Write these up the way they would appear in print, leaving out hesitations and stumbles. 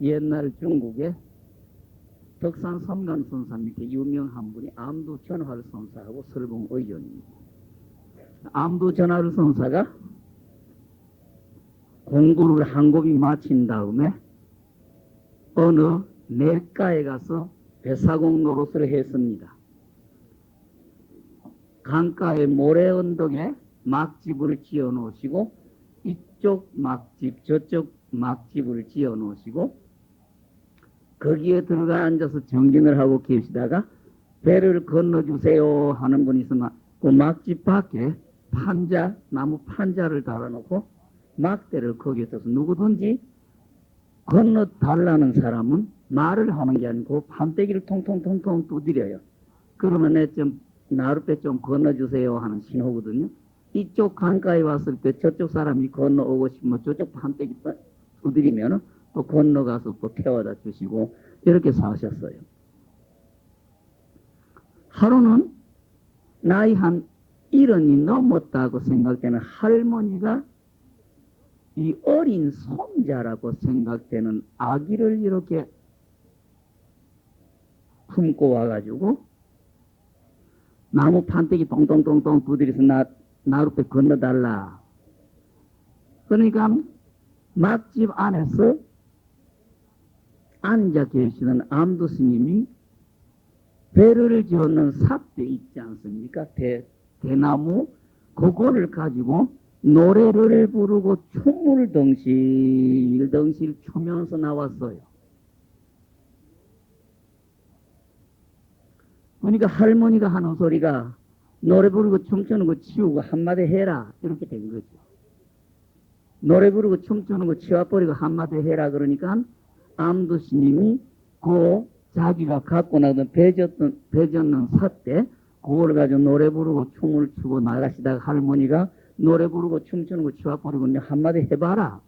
옛날 중국에 덕산 섬간선사 밑에 유명한 분이 암두전화를 선사하고 설봉의존입니다. 암두전화를 선사가 공부를 한곱이 마친 다음에 어느 냇가에 가서 배사공 노릇을 했습니다. 강가의 모래 언덕에 막집을 지어 놓으시고 이쪽 막집 저쪽 막집을 지어 놓으시고 거기에 들어가 앉아서 정진을 하고 계시다가 배를 건너주세요 하는 분이 있으면 그 막집 밖에 판자, 나무 판자를 달아놓고 막대를 거기에 떠서 누구든지 건너달라는 사람은 말을 하는 게 아니고 판때기를 통통통통 두드려요. 그러면 좀 나룻배 좀 건너주세요 하는 신호거든요. 이쪽 강가에 왔을 때 저쪽 사람이 건너오고 싶으면 저쪽 판때기 두드리면 또 건너가서 또 태워다 주시고 이렇게 사셨어요. 하루는 나이 한 70이 넘었다고 생각되는 할머니가 이 어린 손자라고 생각되는 아기를 이렇게 품고 와가지고 나무 판때기 동동동동 두드려서 나룻배 건너달라. 그러니까 막집 안에서 앉아 계시는 암두 스님이 배를 지었는 삿대 있지 않습니까? 대나무 그거를 가지고 노래를 부르고 춤을 덩실덩실 추면서 나왔어요. 그러니까 할머니가 하는 소리가 노래 부르고 춤추는 거 치우고 한마디 해라 이렇게 된 거죠. 노래 부르고 춤추는 거 치워버리고 한마디 해라 그러니까 암두 스님이 그 자기가 갖고 나던 배졌는 삿대 그걸 가지고 노래 부르고 춤을 추고 나가시다가 할머니가 노래 부르고 춤추는 거 치워버리고 한마디 해봐라.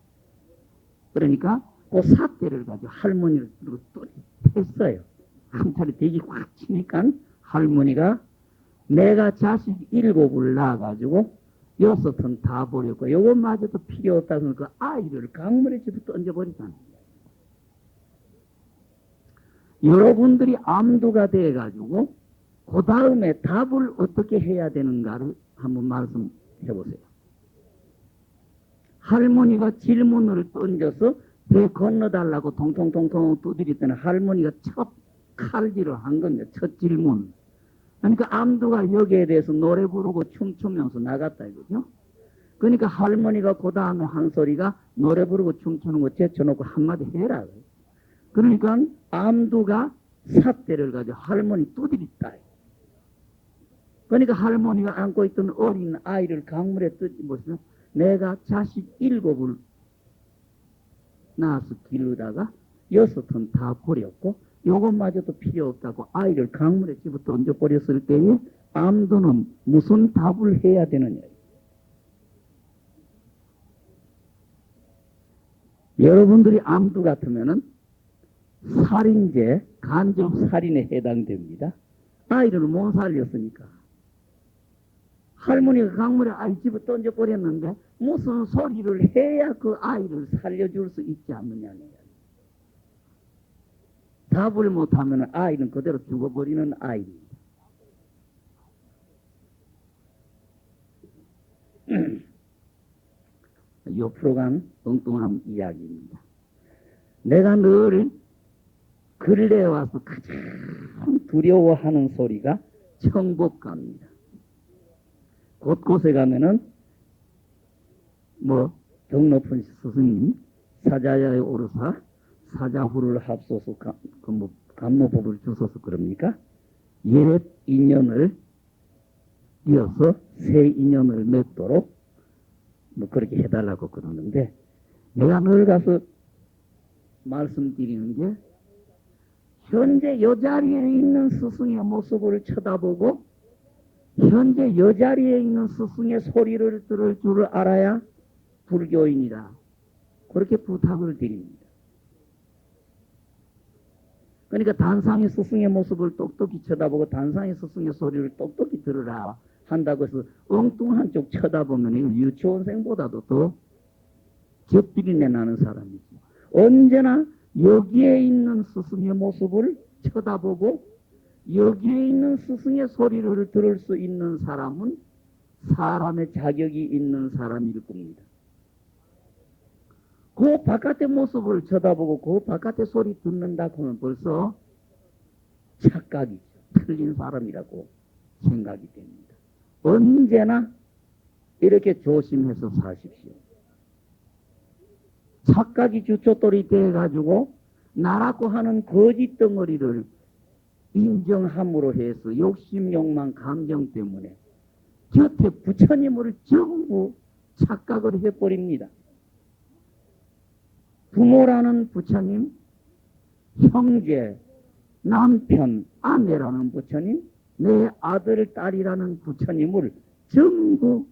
그러니까 그 삿대를 가지고 할머니를 들고 또 했어요. 한 차례 대기 확 치니까 할머니가 내가 자식 7을 낳아가지고 6은 다 버렸고 요것마저도 필요 없다고 그 아이를 강물에 집어 던져버리잖아요. 여러분들이 암두가 돼가지고 그 다음에 답을 어떻게 해야 되는가를 한번 말씀해 보세요. 할머니가 질문을 던져서 배 건너달라고 통통통통 두드렸더니 할머니가 첫 칼질을 한 겁니다. 첫 질문. 그러니까 암두가 여기에 대해서 노래 부르고 춤추면서 나갔다 이거죠. 그러니까 할머니가 그 다음에 한 소리가 노래 부르고 춤추는 거 제쳐놓고 한마디 해라. 그러니까 암두가 삿대를 가지고 할머니 두드렸다. 그러니까 할머니가 안고 있던 어린 아이를 강물에 던지면서 내가 자식 7을 낳아서 기르다가 6은 다 버렸고 요것마저도 필요 없다고 아이를 강물에 집어 던져버렸을 때에 암두는 무슨 답을 해야 되느냐. 여러분들이 암두 같으면은 살인죄, 간접 살인에 해당됩니다. 아이를 못 살렸으니까. 할머니가 강물에 아이 집어 던져버렸는데 무슨 소리를 해야 그 아이를 살려줄 수 있지 않느냐는 거예요. 답을 못하면 아이는 그대로 죽어버리는 아이입니다. 옆으로 간 엉뚱한 이야기입니다. 내가 늘 근래에 와서 가장 두려워하는 소리가 청법가입니다. 곳곳에 가면은 덕 높은 스승님 사자야에 오르사 사자후를 합소서 간모법을 주소서 그럽니까? 옛 인연을 이어서 새 인연을 맺도록 그렇게 해달라고 그러는데 내가 늘 가서 말씀드리는 게 현재 이 자리에 있는 스승의 모습을 쳐다보고 현재 이 자리에 있는 스승의 소리를 들을 줄 알아야 불교인이다. 그렇게 부탁을 드립니다. 그러니까 단상의 스승의 모습을 똑똑히 쳐다보고 단상의 스승의 소리를 똑똑히 들으라 한다고 해서 엉뚱한 쪽 쳐다보면 유치원생보다도 더 곁비린내 나는 사람이죠. 언제나 여기에 있는 스승의 모습을 쳐다보고 여기에 있는 스승의 소리를 들을 수 있는 사람은 사람의 자격이 있는 사람일 겁니다. 그 바깥의 모습을 쳐다보고 그 바깥의 소리 듣는다 하면 벌써 착각이죠. 틀린 사람이라고 생각이 됩니다. 언제나 이렇게 조심해서 사십시오. 착각이 주춧돌이 되어가지고 나라고 하는 거짓 덩어리를 인정함으로 해서 욕심, 욕망, 감정 때문에 곁에 부처님을 전부 착각을 해버립니다. 부모라는 부처님, 형제, 남편, 아내라는 부처님, 내 아들, 딸이라는 부처님을 전부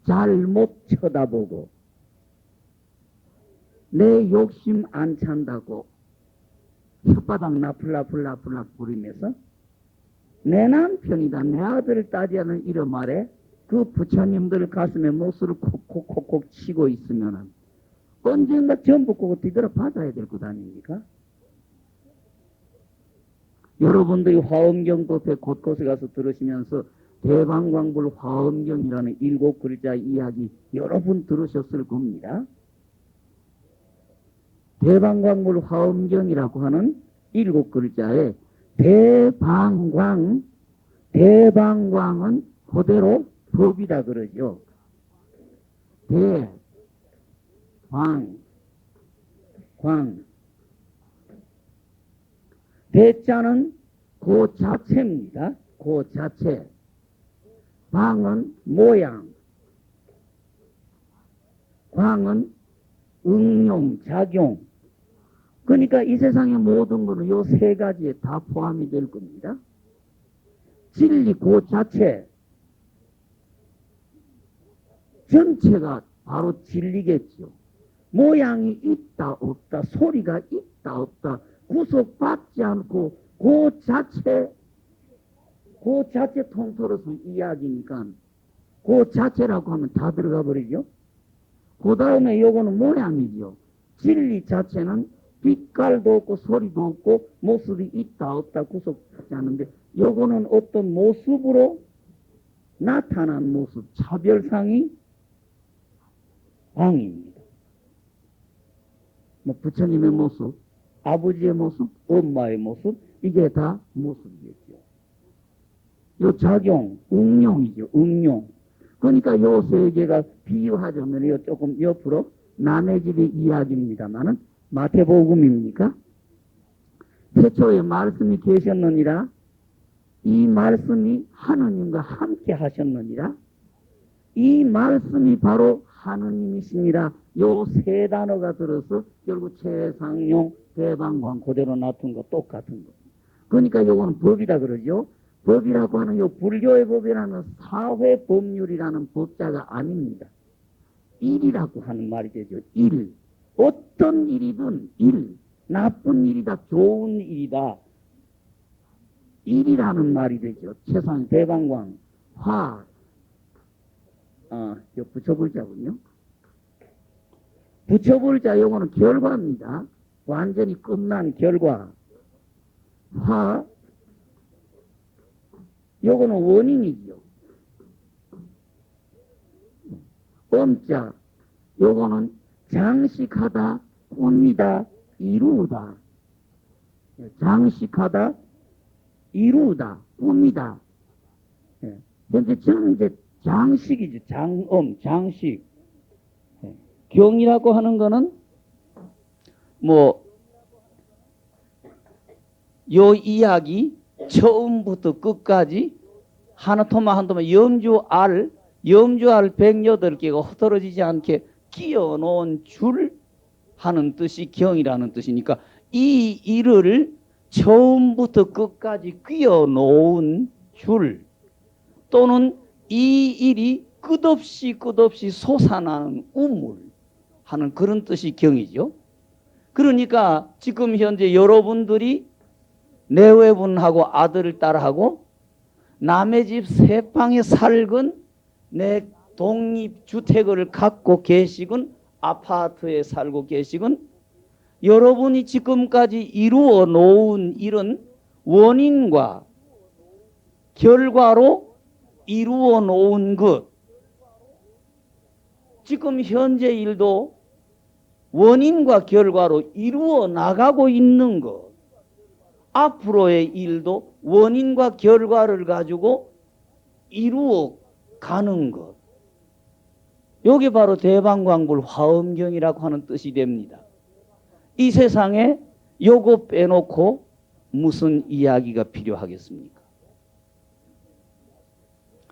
잘못 쳐다보고 내 욕심 안 찬다고 혓바닥 나풀나풀나풀나 부리면서 내 남편이다, 내 아들, 딸이라는 이름 아래 그 부처님들 가슴에 못을 콕콕콕콕 치고 있으면 언젠가 전부 그거 뒤돌아 받아야 될 것 아닙니까? 여러분들이 화엄경 법회 곳곳에 가서 들으시면서 대방광불 화엄경이라는 7글자 이야기 여러분 들으셨을 겁니다. 대방광불 화엄경이라고 하는 7글자에 대방광, 대방광은 그대로 법이다 그러죠. 광. 대자는 그 자체입니다. 그 자체. 방은 모양. 광은 응용, 작용. 그러니까 이 세상의 모든 것은 요 세 가지에 다 포함이 될 겁니다. 진리 그 자체. 전체가 바로 진리겠죠. 모양이 있다 없다, 소리가 있다 없다, 구속받지 않고 그 자체 통틀어서 이야기니까 그 자체라고 하면 다 들어가 버리죠. 그 다음에 요거는 모양이죠. 진리 자체는 빛깔도 없고 소리도 없고 모습이 있다 없다 구속받지 않는데 요거는 어떤 모습으로 나타난 모습, 차별상이 광입니다. 뭐 부처님의 모습, 아버지의 모습, 엄마의 모습, 이게 다 모습이겠죠. 요 작용, 응용이죠. 응용. 그러니까 요 세 개가 비유하자면 요 조금 옆으로 남의 집의 이야기입니다만은 마태복음입니까? 태초에 말씀이 계셨느니라. 이 말씀이 하느님과 함께 하셨느니라. 이 말씀이 바로 하느님이시니라. 요 세 단어가 들어서 결국 최상용, 대방광 그대로 놔둔 거 똑같은 거. 그러니까 요거는 법이다 그러죠. 법이라고 하는 요 불교의 법이라는 사회 법률이라는 법자가 아닙니다. 일이라고 하는 말이 되죠. 일. 어떤 일이든 일. 나쁜 일이다, 좋은 일이다. 일이라는 말이 되죠. 최상 대방광, 화. 요 붙여불자군요. 붙여불자 요거는 결과입니다. 완전히 끝난 결과. 화. 요거는 원인이죠. 엄자. 요거는 장식하다, 꾸미다, 이루다. 장식하다, 이루다, 꾸미다. 현재 저는 이제 장식이죠. 장식. 경이라고 하는 거는 요 이야기 처음부터 끝까지 하나토마 한토마 염주알 108개가 흩어지지 않게 끼워놓은 줄 하는 뜻이 경이라는 뜻이니까 이 일을 처음부터 끝까지 끼워놓은 줄 또는 이 일이 끝없이 솟아나는 우물 하는 그런 뜻이 경이죠. 그러니까 지금 현재 여러분들이 내외분하고 아들, 딸하고 남의 집 세 방에 살건 내 독립주택을 갖고 계시건 아파트에 살고 계시건 여러분이 지금까지 이루어 놓은 일은 원인과 결과로 이루어 놓은 것. 지금 현재 일도 원인과 결과로 이루어 나가고 있는 것. 앞으로의 일도 원인과 결과를 가지고 이루어 가는 것. 여기 바로 대방광불 화엄경이라고 하는 뜻이 됩니다. 이 세상에 요거 빼놓고 무슨 이야기가 필요하겠습니까?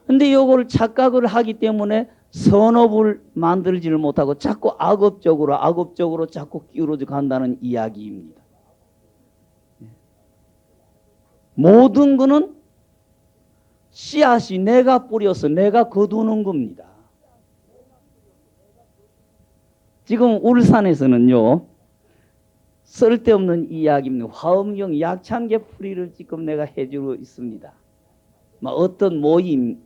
근데 요거를 착각을 하기 때문에 선업을 만들지를 못하고 자꾸 악업적으로 자꾸 기울어져 간다는 이야기입니다. 모든 거는 씨앗이 내가 뿌려서 내가 거두는 겁니다. 지금 울산에서는요, 쓸데없는 이야기입니다. 화엄경 약창계 풀이를 지금 내가 해주고 있습니다. 어떤 모임,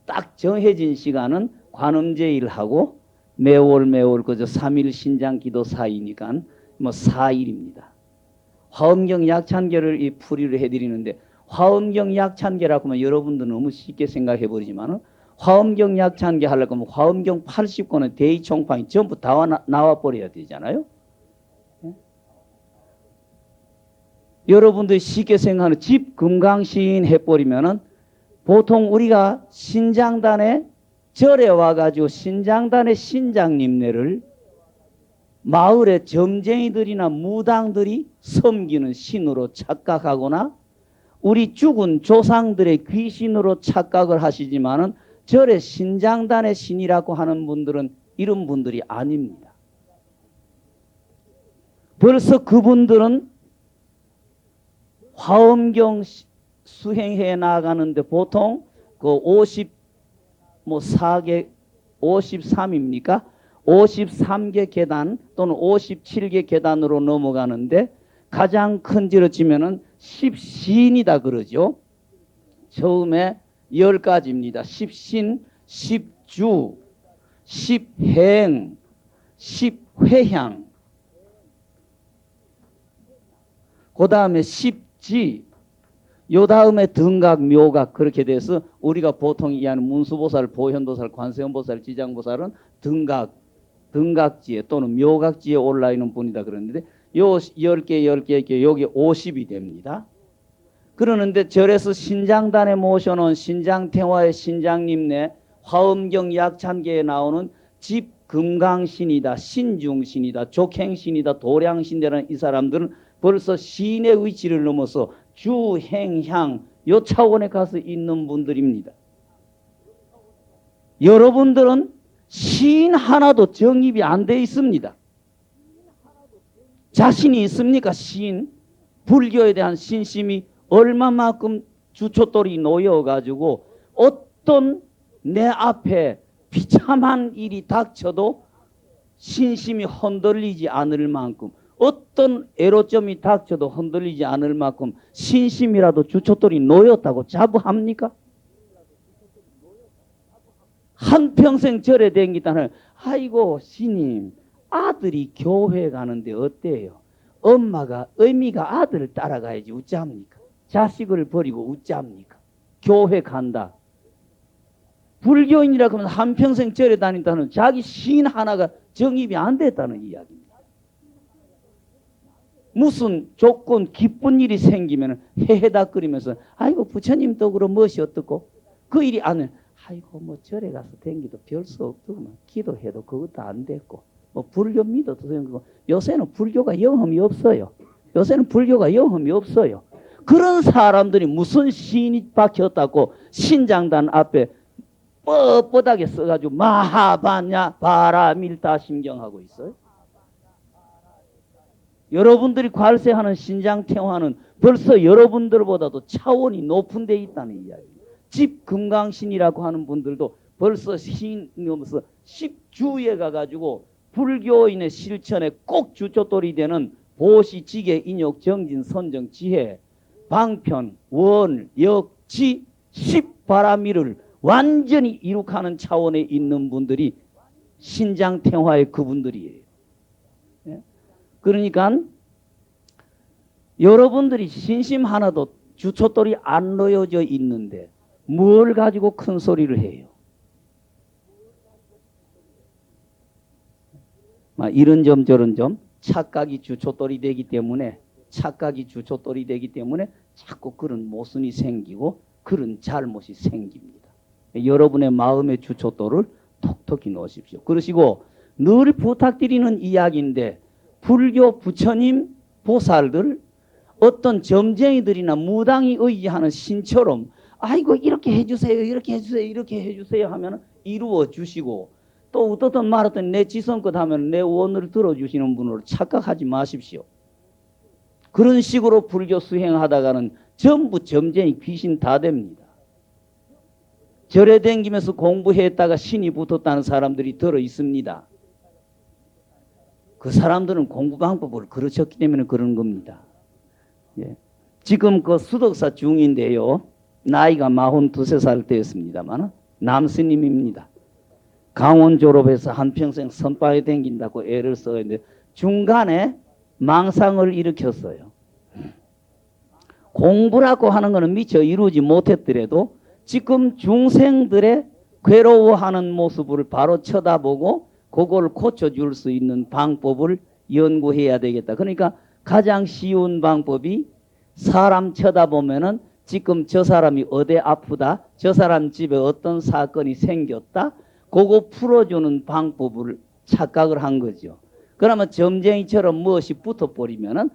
딱 정해진 시간은 관음제일 하고 매월 그저 3일 신장 기도 사이니까 4일입니다. 화엄경 약창계를 이 풀이를 해드리는데, 화엄경 약창계라고 하면 여러분들 너무 쉽게 생각해 버리지만, 화엄경 약창계 하려고 하면 화엄경 80권의 대의총판이 전부 다 나와 버려야 되잖아요. 여러분들이 쉽게 생각하는 집 금강시인 해버리면은, 보통 우리가 신장단에 절에 와가지고 신장단의 신장님네를 마을의 점쟁이들이나 무당들이 섬기는 신으로 착각하거나 우리 죽은 조상들의 귀신으로 착각을 하시지만은, 절의 신장단의 신이라고 하는 분들은 이런 분들이 아닙니다. 벌써 그분들은 화엄경 수행해 나가는데 보통 그 54개, 53입니까? 53개 계단 또는 57개 계단으로 넘어가는데, 가장 큰 지로 치면은 10신이다 그러죠. 처음에 10가지입니다. 10신, 10주, 10행, 10회향, 그 다음에 10지, 요 다음에 등각, 묘각, 그렇게 돼서 우리가 보통 이해하는 문수보살, 보현보살, 관세음보살, 지장보살은 등각지에 또는 묘각지에 올라 있는 분이다 그러는데, 요 10개, 여기 50이 됩니다. 그러는데 절에서 신장단에 모셔놓은 신장태화의 신장님네 화엄경 약찬계에 나오는 집 금강신이다, 신중신이다, 족행신이다, 도량신이라는 이 사람들은 벌써 신의 위치를 넘어서 주, 행, 향, 요 차원에 가서 있는 분들입니다. 여러분들은 신 하나도 정립이 안 돼 있습니다. 자신이 있습니까? 신, 불교에 대한 신심이 얼마만큼 주춧돌이 놓여가지고 어떤 내 앞에 비참한 일이 닥쳐도 신심이 흔들리지 않을 만큼, 어떤 애로점이 닥쳐도 흔들리지 않을 만큼 신심이라도 주춧돌이 놓였다고 자부합니까? 한평생 절에 댕기다는, 아이고 스님, 아들이 교회 가는데 어때요? 어미가 아들을 따라가야지 어찌합니까? 자식을 버리고 어찌합니까? 교회 간다. 불교인이라고 하면 한평생 절에 다닌다는, 자기 신 하나가 정립이 안 됐다는 이야기입니다. 무슨 조건 기쁜 일이 생기면 헤헤닥거리면서, 아이고 부처님 덕으로 무엇이 어떻고, 그 일이 안 해, 아이고 절에 가서 댕기도 별 수 없더구만, 기도해도 그것도 안 됐고, 불교 믿어도 되고, 요새는 불교가 영험이 없어요. 그런 사람들이 무슨 신이 박혔다고 신장단 앞에 뻣뻣하게 써가지고 마하바냐 바라밀다 심경하고 있어요. 여러분들이 관세하는 신장태화는 벌써 여러분들보다도 차원이 높은 데 있다는 이야기입니다. 집 금강신이라고 하는 분들도 벌써 신이면서 10주에 가가지고 불교인의 실천에 꼭 주춧돌이 되는 보시, 지계, 인욕, 정진, 선정, 지혜, 방편, 원, 역, 지, 10바라밀을 완전히 이룩하는 차원에 있는 분들이 신장태화의 그분들이에요. 그러니까 여러분들이 신심 하나도 주춧돌이 안 놓여져 있는데 뭘 가지고 큰 소리를 해요? 이런 점 저런 점 착각이 주춧돌이 되기 때문에 자꾸 그런 모순이 생기고 그런 잘못이 생깁니다. 여러분의 마음의 주춧돌을 톡톡히 놓으십시오. 그러시고 늘 부탁드리는 이야기인데 불교 부처님 보살들 어떤 점쟁이들이나 무당이 의지하는 신처럼 아이고 이렇게 해주세요 이렇게 해주세요 이렇게 해주세요 하면 이루어 주시고 또 어떻든 말하든 내 지성껏 하면 내 원을 들어주시는 분으로 착각하지 마십시오. 그런 식으로 불교 수행하다가는 전부 점쟁이 귀신 다 됩니다. 절에 댕기면서 공부했다가 신이 붙었다는 사람들이 들어 있습니다. 그 사람들은 공부 방법을 그르쳤기 때문에 그런 겁니다. 예. 지금 그 수덕사 중인데요. 나이가 42살 되었습니다만 남스님입니다. 강원 졸업해서 한평생 선바에 댕긴다고 애를 써있는데 중간에 망상을 일으켰어요. 공부라고 하는 것은 미처 이루지 못했더라도 지금 중생들의 괴로워하는 모습을 바로 쳐다보고 그걸 고쳐줄 수 있는 방법을 연구해야 되겠다. 그러니까 가장 쉬운 방법이 사람 쳐다보면은 지금 저 사람이 어디 아프다, 저 사람 집에 어떤 사건이 생겼다, 그거 풀어주는 방법을 착각을 한 거죠. 그러면 점쟁이처럼 무엇이 붙어버리면은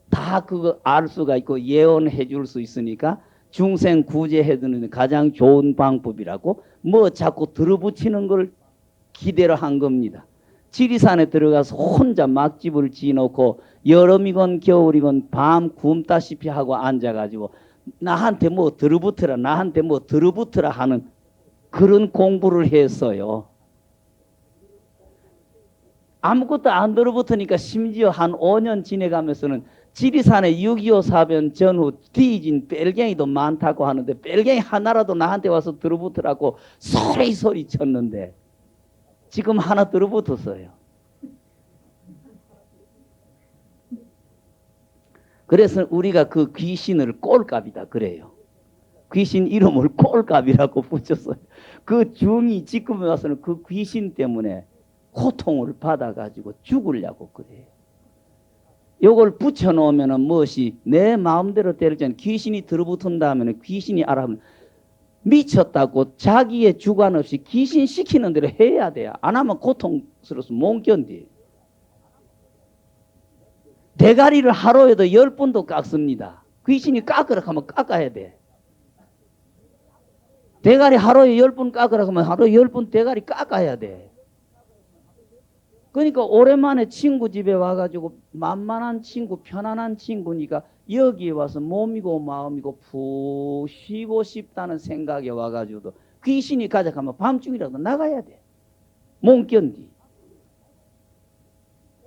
다 그거 알 수가 있고 예언해 줄 수 있으니까 중생 구제해 주는 가장 좋은 방법이라고 뭐 자꾸 들어붙이는 걸 기대로 한 겁니다. 지리산에 들어가서 혼자 막집을 지어놓고 여름이건 겨울이건 밤 굶다시피 하고 앉아가지고 나한테 뭐 들어붙으라 하는 그런 공부를 했어요. 아무것도 안 들어붙으니까 심지어 한 5년 지내가면서는 지리산에 6.25 사변 전후 뒤진 뺄갱이도 많다고 하는데 뺄갱이 하나라도 나한테 와서 들어붙으라고 소리 쳤는데 지금 하나 들어붙었어요. 그래서 우리가 그 귀신을 꼴값이다 그래요. 귀신 이름을 꼴값이라고 붙였어요. 그 중이 지금에 와서는 그 귀신 때문에 고통을 받아가지고 죽으려고 그래요. 요걸 붙여놓으면 무엇이 내 마음대로 때리지 않는 귀신이 들어붙은다면 귀신이 알아보면 미쳤다고 자기의 주관 없이 귀신 시키는 대로 해야 돼요. 안 하면 고통스러워서 못 견뎌. 대가리를 하루에도 10번도 깎습니다. 귀신이 깎으라 하면 깎아야 돼. 대가리 하루에 10번 깎으라 하면 하루에 10번 대가리 깎아야 돼. 그러니까 오랜만에 친구 집에 와가지고 만만한 친구, 편안한 친구니까 여기에 와서 몸이고 마음이고 푹 쉬고 싶다는 생각에 와가지고도 귀신이 가져가면 밤중이라도 나가야 돼. 못 견디.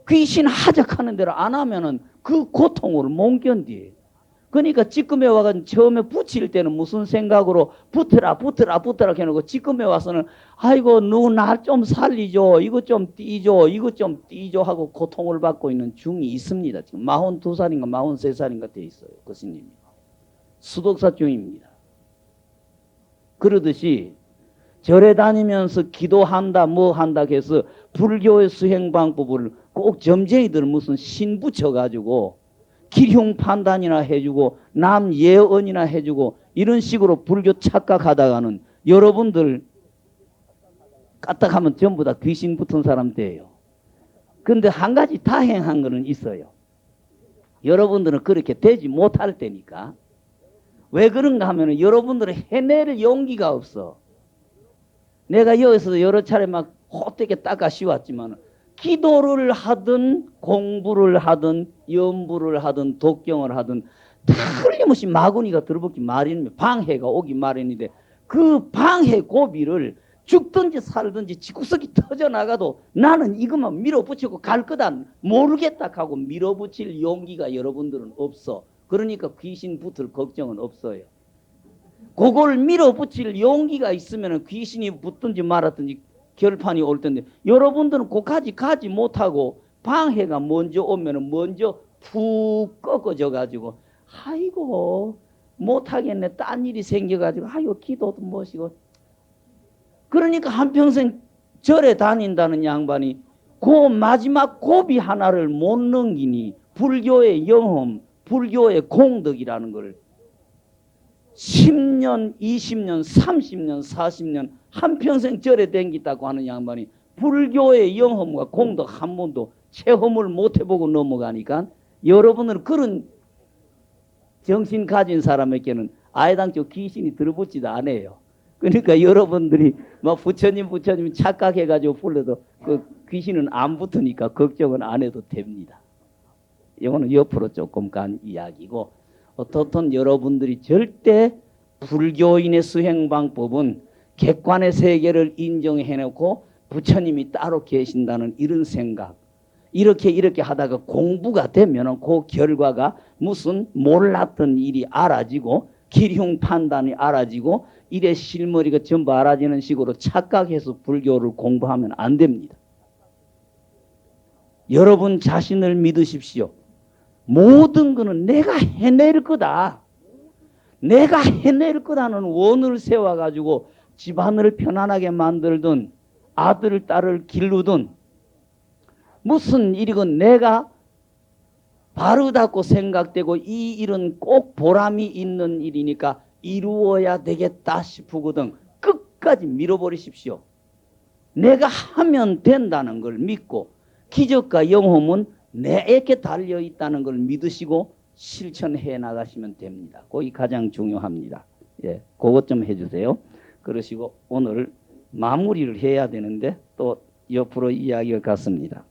귀신 하적하는 대로 안 하면은 그 고통을 못 견디. 그러니까 지금에 와가지고 처음에 붙일 때는 무슨 생각으로 붙으라 해놓고 지금에 와서는 아이고 누구 날 좀 살리죠, 이거 좀 띄죠 하고 고통을 받고 있는 중이 있습니다. 지금 42살인가 43살인가 돼 있어요. 그 스님이 수독사 중입니다. 그러듯이 절에 다니면서 기도한다 뭐 한다 해서 불교의 수행 방법을 꼭 점쟁이들 무슨 신 붙여가지고 기흉 판단이나 해주고 남 예언이나 해주고 이런 식으로 불교 착각하다가는 여러분들 까딱하면 전부 다 귀신 붙은 사람 돼요. 그런데 한 가지 다행한 거는 있어요. 여러분들은 그렇게 되지 못할 때니까. 왜 그런가 하면 여러분들은 해낼 용기가 없어. 내가 여기서도 여러 차례 막 헛되게 닦아 씌웠지만 기도를 하든 공부를 하든 연부를 하든 독경을 하든 틀림없이 마구니가 들어붙기 마련입니다. 방해가 오기 마련인데 그 방해 고비를 죽든지 살든지 지구석이 터져나가도 나는 이것만 밀어붙이고 갈 거다 모르겠다 하고 밀어붙일 용기가 여러분들은 없어. 그러니까 귀신 붙을 걱정은 없어요. 그걸 밀어붙일 용기가 있으면 귀신이 붙든지 말았든지 결판이 올 텐데 여러분들은 거기까지 가지 못하고 방해가 먼저 오면은 먼저 푹 꺾어져 가지고 아이고 못하겠네, 딴 일이 생겨가지고 아이고 기도도 못이고. 그러니까 한평생 절에 다닌다는 양반이 그 마지막 고비 하나를 못 넘기니 불교의 영험, 불교의 공덕이라는 걸 10년, 20년, 30년, 40년 한평생 절에 댕기다고 하는 양반이 불교의 영험과 공덕 한 번도 체험을 못 해보고 넘어가니까 여러분은 그런 정신 가진 사람에게는 아예당초 귀신이 들어붙지도 않아요. 그러니까 여러분들이 막 부처님 착각해가지고 불러도 그 귀신은 안 붙으니까 걱정은 안 해도 됩니다. 이거는 옆으로 조금 간 이야기고, 어떻든 여러분들이 절대 불교인의 수행 방법은 객관의 세계를 인정해놓고 부처님이 따로 계신다는 이런 생각, 이렇게 하다가 공부가 되면은 그 결과가 무슨 몰랐던 일이 알아지고 기흉 판단이 알아지고 일의 실머리가 전부 알아지는 식으로 착각해서 불교를 공부하면 안 됩니다. 여러분 자신을 믿으십시오. 모든 것은 내가 해낼 거다. 내가 해낼 거다는 원을 세워가지고 집안을 편안하게 만들든 아들, 딸을 기르든 무슨 일이건 내가 바르다고 생각되고 이 일은 꼭 보람이 있는 일이니까 이루어야 되겠다 싶으거든 끝까지 밀어버리십시오. 내가 하면 된다는 걸 믿고 기적과 영험은 내게 달려있다는 걸 믿으시고 실천해 나가시면 됩니다. 그게 가장 중요합니다. 예, 그것 좀 해주세요. 그러시고 오늘 마무리를 해야 되는데 또 옆으로 이야기가 갔습니다.